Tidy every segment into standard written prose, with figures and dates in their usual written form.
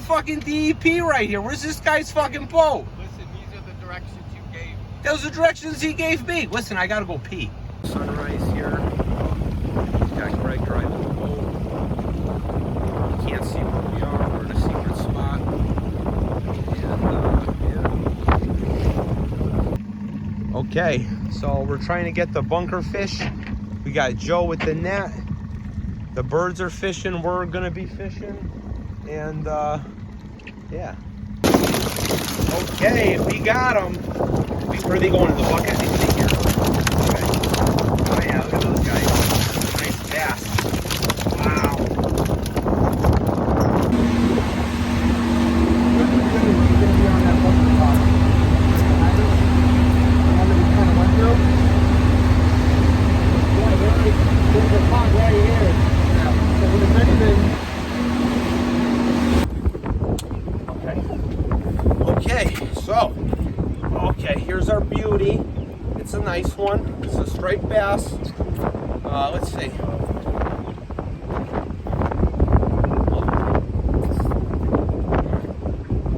fucking DEP right here. Where's this guy's fucking boat? Listen, these are the directions you gave. Those are directions he gave me. Listen, I gotta go pee. Sunrise here. Got Greg driving the boat. You can't see where we are. We're in a secret spot. And, yeah. Okay, so we're trying to get the bunker fish. We got Joe with the net. The birds are fishing. We're gonna be fishing. And, yeah. Okay, we got them. Where are they going? In the bucket? They sit here. Okay. Oh yeah, look at those guys. Nice bass. Wow. Okay, so, here's our beauty. It's a nice one. It's a striped bass. Let's see.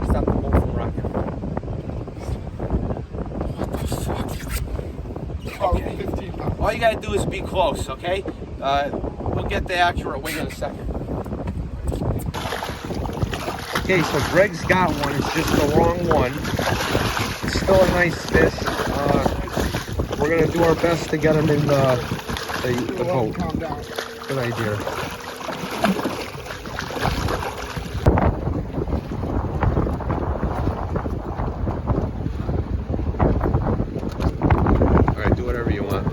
Stop the boat from rocking. What the fuck? Okay. All you gotta do is be close, okay? We'll get the accurate weight in a second. Okay, so Greg's got one. It's just the wrong one. It's still a nice fish. We're gonna do our best to get him in the boat. Calm down. Good idea. All right, do whatever you want.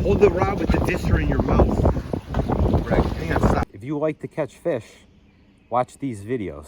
Hold the rod with the disser in your mouth. Right. Hang on, stop. If you like to catch fish, watch these videos.